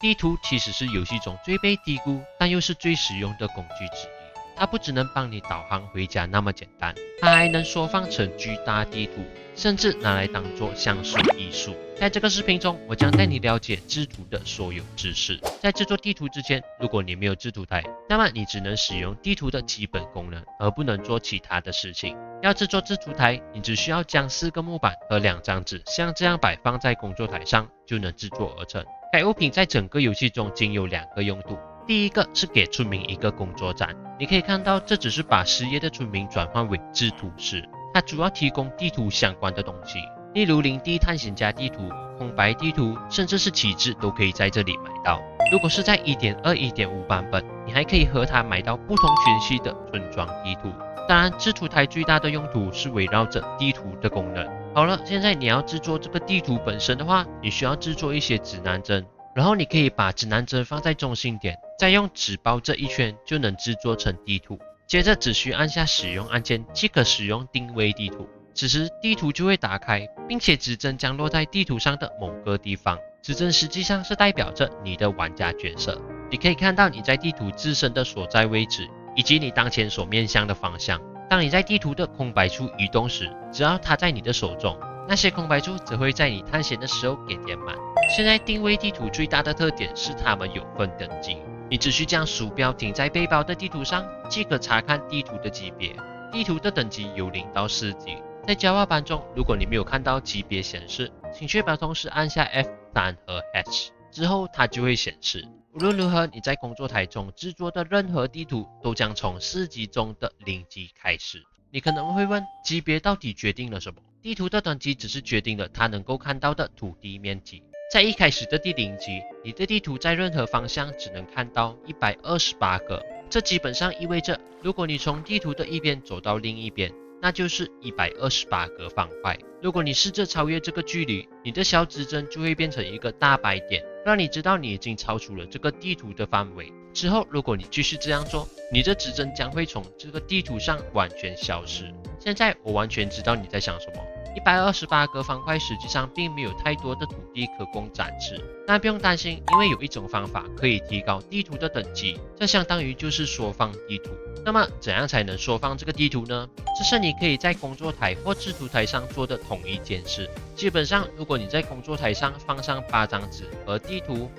地图其实是游戏中最被低估，但又是最实用的工具之一。它不只能帮你导航回家那么简单，它还能缩放成巨大地图，甚至拿来当作像素艺术。在这个视频中，我将带你了解制图的所有知识。在制作地图之前，如果你没有制图台，那么你只能使用地图的基本功能，而不能做其他的事情。要制作制图台，你只需要将4个木板和2张纸像这样摆放在工作台上，就能制作而成。该物品在整个游戏中仅有2个用途。第一个是给村民一个工作站，你可以看到这只是把失业的村民转换为制图师，它主要提供地图相关的东西，例如领地探险家地图、空白地图，甚至是旗帜都可以在这里买到。如果是在 1.2、1.5 版本，你还可以和它买到不同群系的村庄地图。当然，制图台最大的用途是围绕着地图的功能。好了，现在你要制作这个地图本身的话，你需要制作一些指南针，然后你可以把指南针放在中心点，再用纸包这一圈，就能制作成地图。接着只需按下使用按键，即可使用定位地图。此时地图就会打开，并且指针将落在地图上的某个地方。指针实际上是代表着你的玩家角色。你可以看到你在地图自身的所在位置，以及你当前所面向的方向。当你在地图的空白处移动时，只要它在你的手中，那些空白处则会在你探险的时候给填满。现在定位地图最大的特点是它们有分等级，你只需将鼠标停在背包的地图上，即可查看地图的级别。地图的等级由0到4级。在 Java 版中，如果你没有看到级别显示，请确保同时按下 F3 和 H， 之后它就会显示。无论如何，你在工作台中制作的任何地图都将从4级中的0级开始。你可能会问，级别到底决定了什么？地图的等级只是决定了它能够看到的土地面积。在一开始的第0级，你的地图在任何方向只能看到128个，这基本上意味着，如果你从地图的一边走到另一边，那就是128个方块。如果你试着超越这个距离，你的小指针就会变成一个大白点，让你知道你已经超出了这个地图的范围。之后，如果你继续这样做，你的指针将会从这个地图上完全消失。现在我完全知道你在想什么。128个方块实际上并没有太多的土地可供展示，但不用担心，因为有一种方法可以提高地图的等级，这相当于就是缩放地图。那么怎样才能缩放这个地图呢？这是你可以在工作台或制图台上做的同一件事。基本上，如果你在工作台上放上8张纸和地图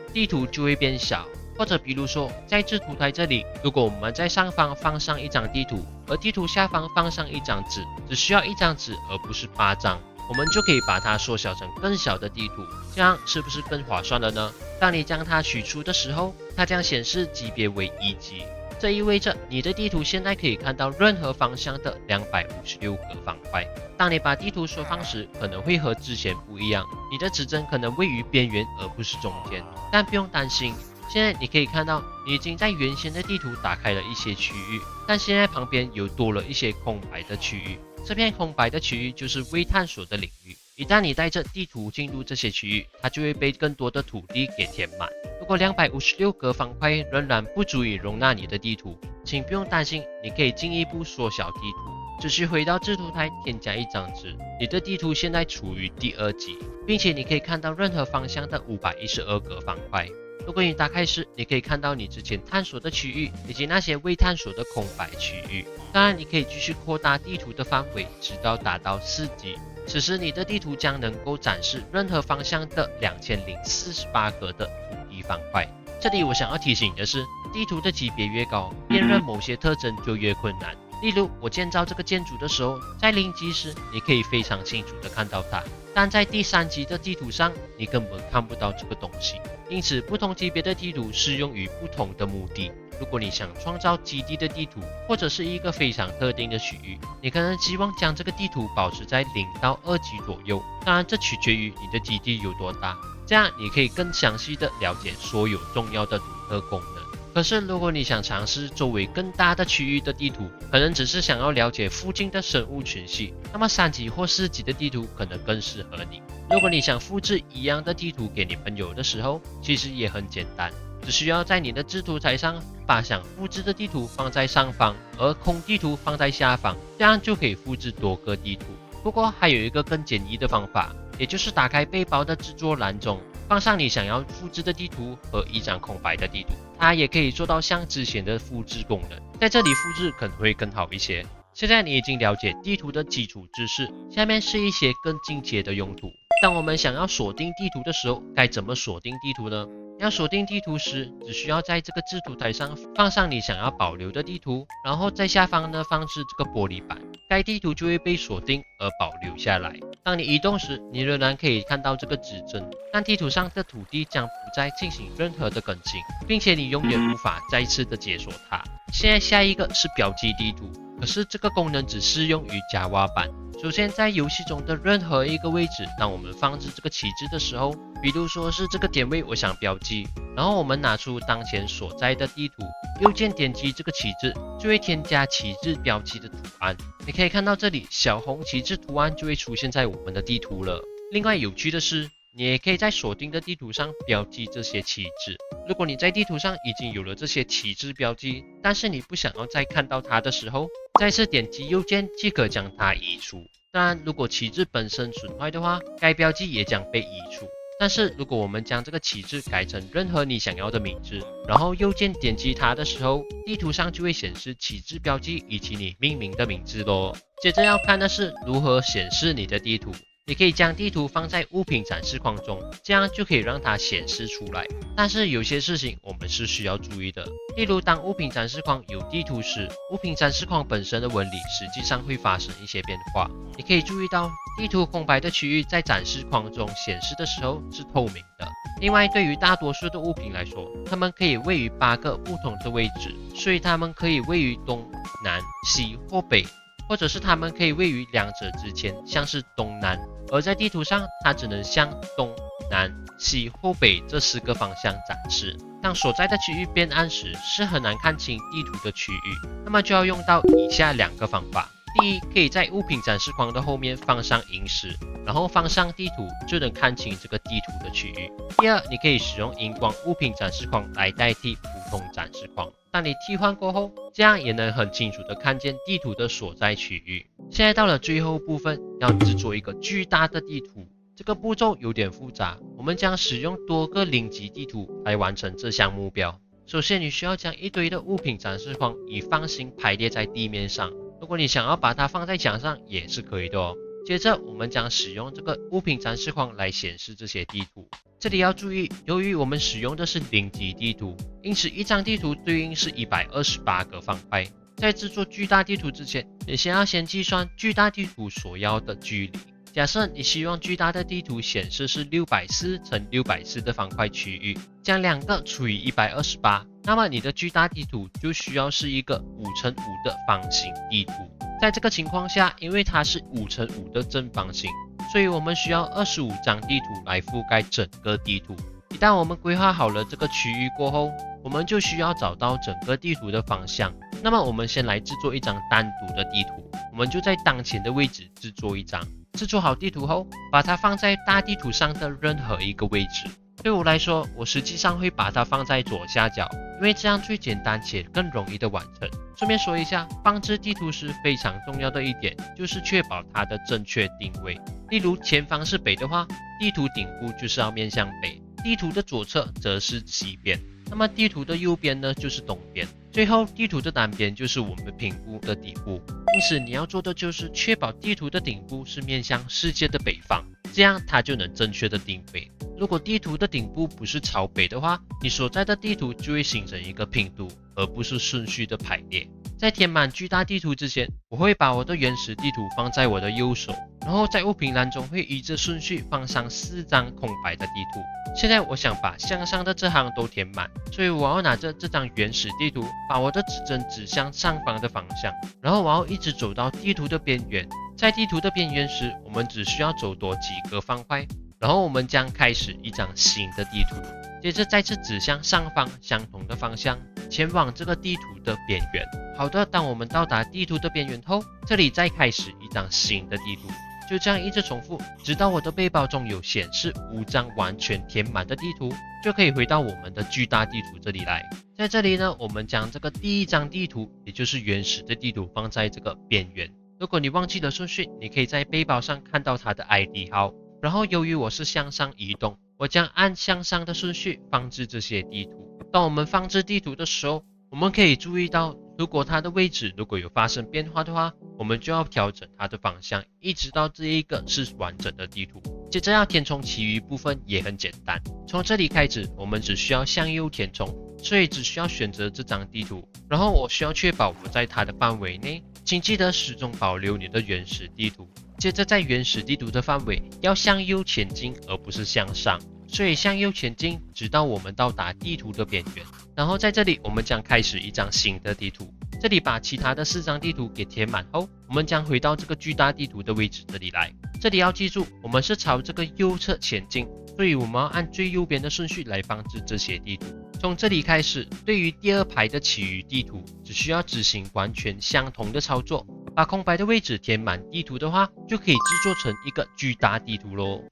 就会变小。或者比如说，在制图台这里，如果我们在上方放上1张地图，而地图下方放上1张纸，只需要1张纸而不是8张，我们就可以把它缩小成更小的地图，这样是不是更划算了呢？当你将它取出的时候，它将显示级别为1级，这意味着你的地图现在可以看到任何方向的256个方块。当你把地图缩放时，可能会和之前不一样，你的指针可能位于边缘而不是中间，但不用担心。现在你可以看到，你已经在原先的地图打开了一些区域，但现在旁边又多了一些空白的区域。这片空白的区域就是未探索的领域。一旦你带着地图进入这些区域，它就会被更多的土地给填满。如果256个方块仍然不足以容纳你的地图，请不用担心，你可以进一步缩小地图。只需回到制图台添加1张纸，你的地图现在处于第2级，并且你可以看到任何方向的512个方块。如果你打开时，你可以看到你之前探索的区域以及那些未探索的空白区域。当然，你可以继续扩大地图的范围，直到达到4级。此时，你的地图将能够展示任何方向的2048个的土地方块。这里我想要提醒你的是，地图的级别越高，辨认某些特征就越困难。例如，我建造这个建筑的时候，在0级时，你可以非常清楚地看到它，但在第3级的地图上，你根本看不到这个东西。因此，不同级别的地图适用于不同的目的。如果你想创造基地的地图，或者是一个非常特定的区域，你可能希望将这个地图保持在0到2级左右。当然，这取决于你的基地有多大，这样你可以更详细的了解所有重要的独特功能。可是，如果你想尝试周围更大的区域的地图，可能只是想要了解附近的生物群系，那么3级或4级的地图可能更适合你。如果你想复制一样的地图给你朋友的时候，其实也很简单，只需要在你的制图台上把想复制的地图放在上方，而空地图放在下方，这样就可以复制多个地图。不过还有一个更简易的方法，也就是打开背包的制作栏中，放上你想要复制的地图和一张空白的地图。它也可以做到像之前的复制功能，在这里复制可能会更好一些。现在你已经了解地图的基础知识，下面是一些更进阶的用途。当我们想要锁定地图的时候，该怎么锁定地图呢？要锁定地图时，只需要在这个制图台上放上你想要保留的地图，然后在下方呢放置这个玻璃板，该地图就会被锁定而保留下来。当你移动时，你仍然可以看到这个指针，但地图上的土地将不再进行任何的更新，并且你永远无法再次的解锁它。现在下一个是标记地图，可是这个功能只适用于 Java 版。首先，在游戏中的任何一个位置，当我们放置这个旗帜的时候，比如说是这个点位我想标记，然后我们拿出当前所在的地图，右键点击这个旗帜，就会添加旗帜标记的图案。你可以看到这里小红旗帜图案就会出现在我们的地图了。另外有趣的是，你也可以在锁定的地图上标记这些旗帜。如果你在地图上已经有了这些旗帜标记，但是你不想要再看到它的时候，再次点击右键即可将它移除。当然，如果旗帜本身损坏的话，该标记也将被移除。但是如果我们将这个旗帜改成任何你想要的名字，然后右键点击它的时候，地图上就会显示旗帜标记以及你命名的名字咯。接着要看的是如何显示你的地图。你可以将地图放在物品展示框中，这样就可以让它显示出来。但是有些事情我们是需要注意的，例如当物品展示框有地图时，物品展示框本身的纹理实际上会发生一些变化。你可以注意到地图空白的区域在展示框中显示的时候是透明的。另外，对于大多数的物品来说，它们可以位于8个不同的位置，所以它们可以位于东、南、西或北，或者是它们可以位于两者之间，像是东南。而在地图上，它只能向东、南、西或北这4个方向展示。当所在的区域变暗时，是很难看清地图的区域，那么就要用到以下2个方法。第一，可以在物品展示框的后面放上萤石，然后放上地图，就能看清这个地图的区域。第二，你可以使用荧光物品展示框来代替普通展示框。当你替换过后，这样也能很清楚的看见地图的所在区域。现在到了最后部分，要制作一个巨大的地图。这个步骤有点复杂，我们将使用多个零级地图来完成这项目标。首先，你需要将一堆的物品展示框以方形排列在地面上。如果你想要把它放在墙上也是可以的哦。接着我们将使用这个物品展示框来显示这些地图。这里要注意，由于我们使用的是0级地图，因此一张地图对应是128个方块。在制作巨大地图之前，你先计算巨大地图所要的距离。假设你希望巨大的地图显示是640乘640的方块区域，将2个除以128，那么你的巨大地图就需要是一个5乘5的方形地图。在这个情况下，因为它是5乘5的正方形，所以我们需要25张地图来覆盖整个地图。一旦我们规划好了这个区域过后，我们就需要找到整个地图的方向。那么我们先来制作一张单独的地图，我们就在当前的位置制作一张。制作好地图后，把它放在大地图上的任何一个位置。对我来说，我实际上会把它放在左下角，因为这样最简单且更容易的完成。顺便说一下，放置地图时非常重要的一点，就是确保它的正确定位。例如前方是北的话，地图顶部就是要面向北，地图的左侧则是西边，那么地图的右边呢就是东边，最后地图的南边就是我们屏幕的底部。因此你要做的就是确保地图的顶部是面向世界的北方，这样它就能正确的定位。如果地图的顶部不是朝北的话，你所在的地图就会形成一个拼图，而不是顺序的排列。在填满巨大地图之前，我会把我的原始地图放在我的右手，然后在物品栏中会依着顺序放上4张空白的地图。现在我想把向上的这行都填满，所以我要拿着这张原始地图，把我的指针指向上方的方向，然后我要一直走到地图的边缘。在地图的边缘时，我们只需要走多几个方块，然后我们将开始一张新的地图，接着再次指向上方相同的方向，前往这个地图的边缘。好的，当我们到达地图的边缘后，这里再开始一张新的地图，就这样一直重复，直到我的背包中有显示5张完全填满的地图，就可以回到我们的巨大地图这里来。在这里呢，我们将这个第一张地图，也就是原始的地图放在这个边缘。如果你忘记了顺序，你可以在背包上看到它的 ID 号，然后由于我是向上移动，我将按向上的顺序放置这些地图。当我们放置地图的时候，我们可以注意到，如果它的位置如果有发生变化的话，我们就要调整它的方向，一直到这一个是完整的地图。接着要填充其余部分也很简单，从这里开始，我们只需要向右填充，所以只需要选择这张地图，然后我需要确保我在它的范围内，请记得始终保留你的原始地图。接着在原始地图的范围要向右前进，而不是向上，所以向右前进，直到我们到达地图的边缘。然后在这里，我们将开始一张新的地图。这里把其他的4张地图给填满后，我们将回到这个巨大地图的位置这里来。这里要记住，我们是朝这个右侧前进，所以我们要按最右边的顺序来放置这些地图。从这里开始，对于第2排的其余地图，只需要执行完全相同的操作，把空白的位置填满地图的话，就可以制作成一个巨大地图咯。